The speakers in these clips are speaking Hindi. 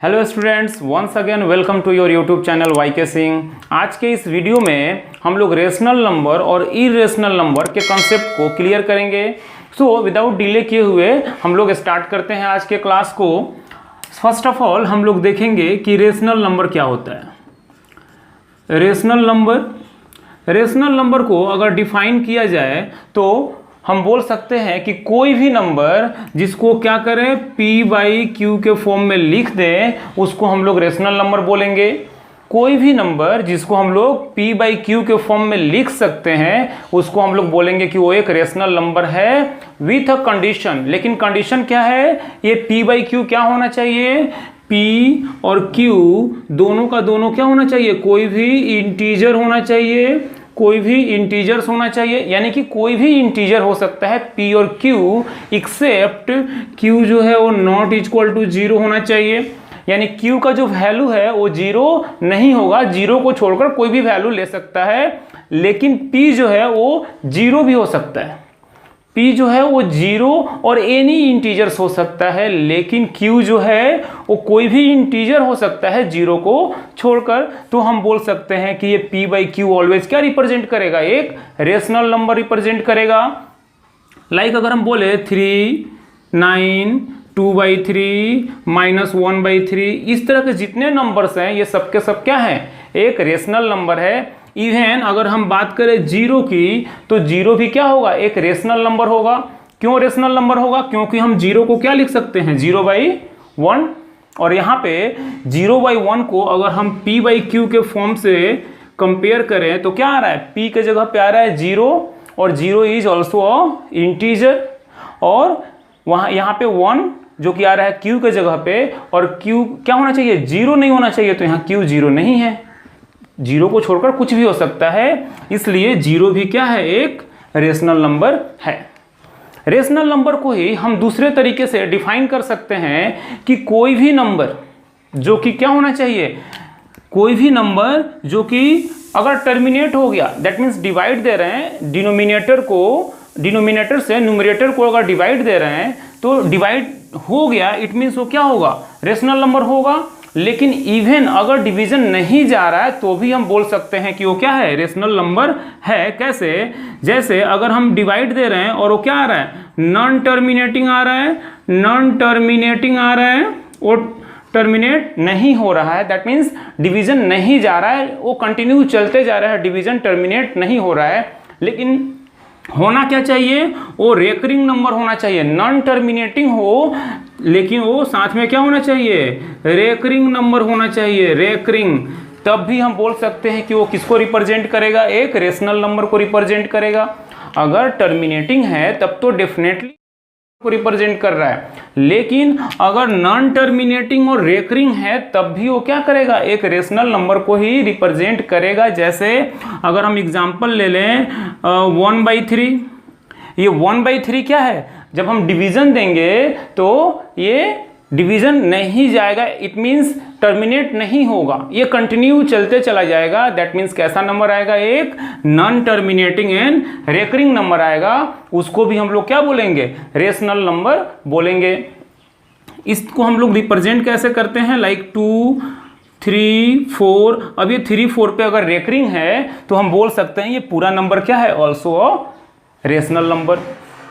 Hello students, once again welcome to your YouTube channel YK Singh. आज के इस वीडियो में हम लोग रेशनल नंबर और इरेशनल नंबर के कॉन्सेप्ट को क्लियर करेंगे। सो विदाउट डिले किए हुए हम लोग स्टार्ट करते हैं आज के क्लास को। फर्स्ट ऑफ ऑल हम लोग देखेंगे कि रेशनल नंबर क्या होता है। रेशनल नंबर को अगर डिफाइन किया जाए तो हम बोल सकते हैं कि कोई भी नंबर जिसको क्या करें p/q के फॉर्म में लिख दें उसको हम लोग रेशनल नंबर बोलेंगे। कोई भी नंबर जिसको हम लोग p/q के फॉर्म में लिख सकते हैं उसको हम लोग बोलेंगे कि वो एक रेशनल नंबर है विथ अ कंडीशन। लेकिन कंडीशन क्या है, ये p/q क्या होना चाहिए, p और q दोनों का दोनों क्या होना चाहिए, कोई भी इंटीजर होना चाहिए, कोई भी इंटीजर्स होना चाहिए। यानी कि कोई भी इंटीजर हो सकता है p और q एक्सेप्ट q जो है वो नॉट इक्वल टू 0 होना चाहिए। यानी q का जो वैल्यू है वो 0 नहीं होगा, 0 को छोड़कर कोई भी वैल्यू ले सकता है। लेकिन p जो है वो 0 भी हो सकता है, p जो है वो 0 और एनी इंटीजर्स हो सकता है। लेकिन q जो है वो कोई भी इंटीजर हो सकता है 0 को छोड़कर। तो हम बोल सकते हैं कि ये p/q ऑलवेज क्या रिप्रेजेंट करेगा, एक रेशनल नंबर रिप्रेजेंट करेगा। लाइक अगर हम बोले 3, 9, 2/3, -1/3, इस तरह के जितने नंबर्स हैं ये सब के सब क्या है, एक रेशनल नंबर है। इवन अगर हम बात करें 0 की तो 0 भी क्या होगा, एक रेशनल नंबर होगा। क्यों रेशनल नंबर होगा, क्योंकि हम 0 को क्या लिख सकते हैं, 0/1। और यहाँ पे 0/1 को अगर हम p/q के फॉर्म से कंपेयर करें तो क्या आ रहा है, p के जगह पे आ रहा है 0 और 0 इज ऑल्सो अ इंटीजर। और वहाँ यहाँ पे 1 जो कि आ रहा है q के जगह पे, और q क्या होना चाहिए, 0 नहीं होना चाहिए। तो यहाँ q 0 नहीं है, 0 को छोड़कर कुछ भी हो सकता है, इसलिए 0 भी क्या है, एक रेशनल नंबर है। रेशनल नंबर को ही हम दूसरे तरीके से डिफाइन कर सकते हैं कि कोई भी नंबर जो कि क्या होना चाहिए, कोई भी नंबर जो कि अगर टर्मिनेट हो गया, दैट मीन्स डिवाइड दे रहे हैं, डिनोमिनेटर से न्यूमरेटर को अगर डिवाइड दे रहे हैं तो डिवाइड हो गया, इट मीन्स वो क्या होगा, रेशनल नंबर होगा। लेकिन इवन अगर डिवीजन नहीं जा रहा है तो भी हम बोल सकते हैं कि वो क्या है, रेशनल नंबर है। कैसे, जैसे अगर हम डिवाइड दे रहे हैं और वो क्या आ रहा है, नॉन टर्मिनेटिंग आ रहा है, नॉन टर्मिनेटिंग आ रहा है, वो टर्मिनेट नहीं हो रहा है, दैट मीन्स डिवीजन नहीं जा रहा है, वो कंटिन्यू चलते जा रहा है, डिवीजन टर्मिनेट नहीं हो रहा है। लेकिन होना क्या चाहिए, वो रेकरिंग नंबर होना चाहिए। नॉन टर्मिनेटिंग हो लेकिन वो साथ में क्या होना चाहिए, रेकरिंग नंबर होना चाहिए, रेकरिंग। तब भी हम बोल सकते हैं कि वो किसको रिप्रेजेंट करेगा, एक रेशनल नंबर को रिप्रेजेंट करेगा। अगर टर्मिनेटिंग है तब तो डेफिनेटली को रिप्रेजेंट कर रहा है, लेकिन अगर नॉन टर्मिनेटिंग और रेकरिंग है तब भी वो क्या करेगा, एक रेशनल नंबर को ही रिप्रेजेंट करेगा। जैसे अगर हम एग्जांपल ले लें 1/3, ये 1/3 क्या है, जब हम डिवीजन देंगे तो ये डिवीजन नहीं जाएगा, इट मीन्स टर्मिनेट नहीं होगा, ये कंटिन्यू चलते चला जाएगा। दैट मीन्स कैसा नंबर आएगा, एक non terminating and recurring number आएगा। उसको भी हम लोग क्या बोलेंगे, रेशनल नंबर बोलेंगे। इसको हम लोग रिप्रेजेंट कैसे करते हैं, लाइक 2, 3, 4। अब ये 3, 4 पे अगर रेकरिंग है तो हम बोल सकते हैं ये पूरा नंबर क्या है, ऑल्सो अ रेशनल नंबर।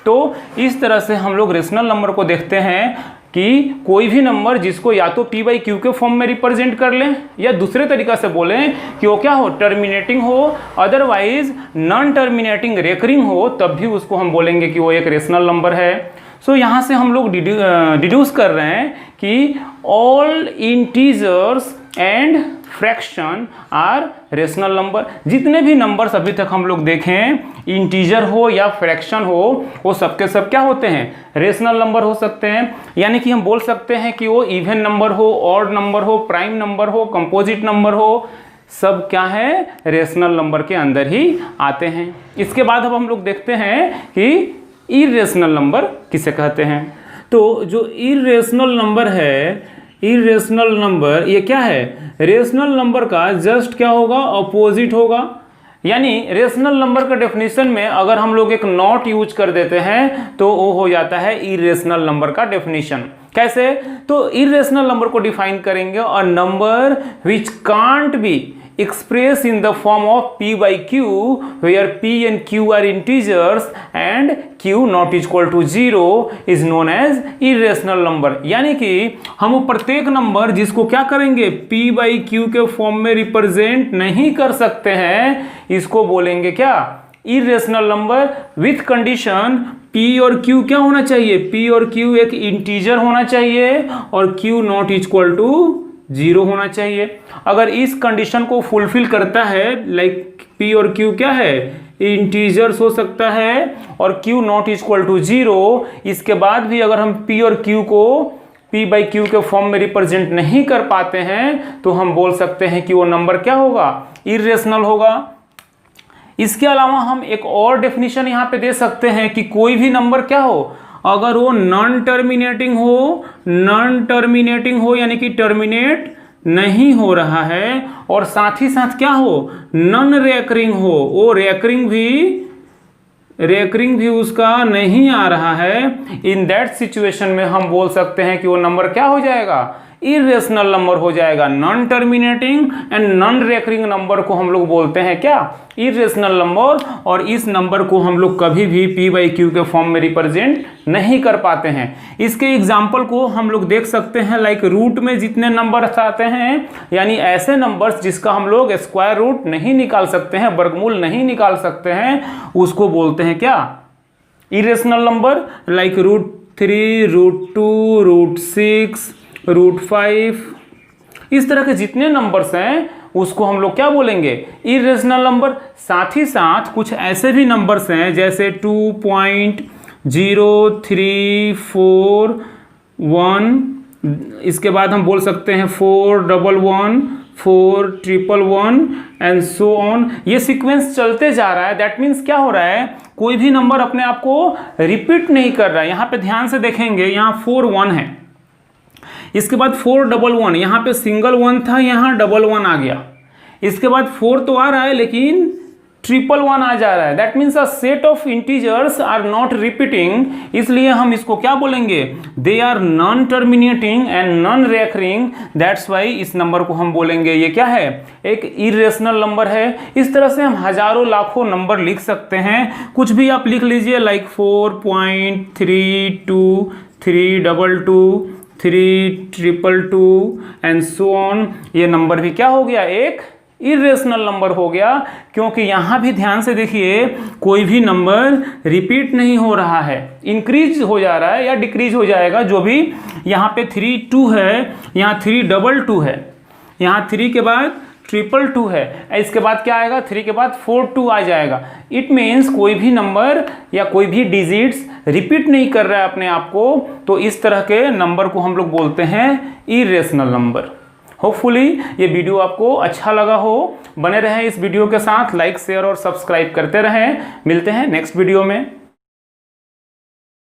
तो इस तरह से हम लोग रेशनल नंबर को देखते हैं कि कोई भी नंबर जिसको या तो p/q के फॉर्म में रिप्रेजेंट कर लें, या दूसरे तरीका से बोलें कि वो क्या हो, टर्मिनेटिंग हो, अदरवाइज नॉन टर्मिनेटिंग रेकरिंग हो, तब भी उसको हम बोलेंगे कि वो एक रेशनल नंबर है। सो यहाँ से हम लोग डिड्यूस कर रहे हैं कि all integers and fraction are rational number. जितने भी नंबर्स अभी तक हम लोग देखें, इंटीजर हो या फ्रैक्शन हो, वो सबके सब क्या होते हैं, रेशनल नंबर हो सकते हैं। यानी कि हम बोल सकते हैं कि वो इवन नंबर हो, ऑड नंबर हो, प्राइम नंबर हो, कंपोजिट नंबर हो, सब क्या है, रेशनल नंबर के अंदर ही आते हैं। इसके बाद अब हम लोग देखते हैं कि इरेशनल नंबर किसे कहते हैं। तो जो इरेशनल नंबर है, इरेशनल नंबर ये क्या है, रेशनल नंबर का जस्ट क्या होगा, अपोजिट होगा। यानी रेशनल नंबर का डेफिनेशन में अगर हम लोग एक नॉट यूज कर देते हैं तो वो हो जाता है इरेशनल नंबर का डेफिनेशन। कैसे? तो इरेशनल नंबर को डिफाइन करेंगे और number which can't be expressed in the form of p by q where p and q are integers and q not equal to 0 is known as irrational number। यानी कि हम प्रत्येक नंबर जिसको क्या करेंगे p by q के फॉर्म में रिप्रेजेंट नहीं कर सकते हैं, इसको बोलेंगे क्या? Irrational number with condition p और q क्या होना चाहिए? p और q एक इंटीजर होना चाहिए और q नॉट इक्वल टू 0 होना चाहिए। अगर इस कंडीशन को फुलफिल करता है, लाइक p और q क्या है? इंटीजर्स हो सकता है और q नॉट इक्वल टू 0, इसके बाद भी अगर हम p और q को p बाई q के फॉर्म में रिप्रेजेंट नहीं कर पाते हैं तो हम बोल सकते हैं कि वो नंबर क्या होगा? इरेशनल होगा। इसके अलावा हम एक और डेफिनेशन यहाँ पे दे सकते हैं कि कोई भी नंबर क्या हो, अगर वो नॉन टर्मिनेटिंग हो यानी कि टर्मिनेट नहीं हो रहा है और साथ ही साथ क्या हो? नॉन रेकरिंग हो, वो रेकरिंग भी उसका नहीं आ रहा है, इन दैट सिचुएशन में हम बोल सकते हैं कि वो नंबर क्या हो जाएगा? इरेशनल नंबर हो जाएगा। Non terminating and non recurring number को हम लोग बोलते हैं क्या? Irrational number. और इस नंबर को हम लोग कभी भी p बाई q के फॉर्म में रिप्रेजेंट नहीं कर पाते हैं। इसके एग्जाम्पल को हम लोग देख सकते हैं, लाइक रूट में जितने नंबर्स आते हैं, यानी ऐसे नंबर्स जिसका हम लोग स्क्वायर रूट नहीं निकाल सकते हैं, वर्गमूल नहीं निकाल सकते हैं, उसको बोलते हैं क्या? Irrational number. लाइक √3, √2, √6, √5, इस तरह के जितने नंबर्स हैं उसको हम लोग क्या बोलेंगे? Irrational number. साथ ही साथ कुछ ऐसे भी नंबर्स हैं जैसे 2.0341, इसके बाद हम बोल सकते हैं 411, 411 एंड सो ऑन। ये सीक्वेंस चलते जा रहा है। दैट मीन्स क्या हो रहा है? कोई भी नंबर अपने आप को रिपीट नहीं कर रहा है। यहाँ पे ध्यान से देखेंगे, यहाँ 4 1 है, इसके बाद 411, यहाँ पे सिंगल 1 था, यहाँ डबल 1 आ गया, इसके बाद 4 तो आ रहा है लेकिन 111 आ जा रहा है। That means a set of integers are not repeating, इसलिए हम इसको क्या बोलेंगे? They are non terminating and non recurring. That's why इस नंबर को हम बोलेंगे ये क्या है? एक इरेशनल नंबर है। इस तरह से हम हजारों लाखों नंबर लिख सकते हैं। कुछ भी आप लिख लीजिए, लाइक 4.32, 322, 322 एंड सो ऑन। ये नंबर भी क्या हो गया? एक इरेशनल नंबर हो गया, क्योंकि यहाँ भी ध्यान से देखिए कोई भी नंबर रिपीट नहीं हो रहा है, इंक्रीज हो जा रहा है या डिक्रीज हो जाएगा। जो भी यहाँ पे 32 है, यहाँ 322 है, यहाँ 3 के बाद 222 है, इसके बाद क्या आएगा? 3 के बाद 42 आ जाएगा। इट मीन्स कोई भी नंबर या कोई भी डिजिट्स रिपीट नहीं कर रहा है अपने आप को, तो इस तरह के नंबर को हम लोग बोलते हैं इरेशनल नंबर। होपफुली ये वीडियो आपको अच्छा लगा हो। बने रहें इस वीडियो के साथ, लाइक शेयर और सब्सक्राइब करते रहें। मिलते हैं नेक्स्ट वीडियो में।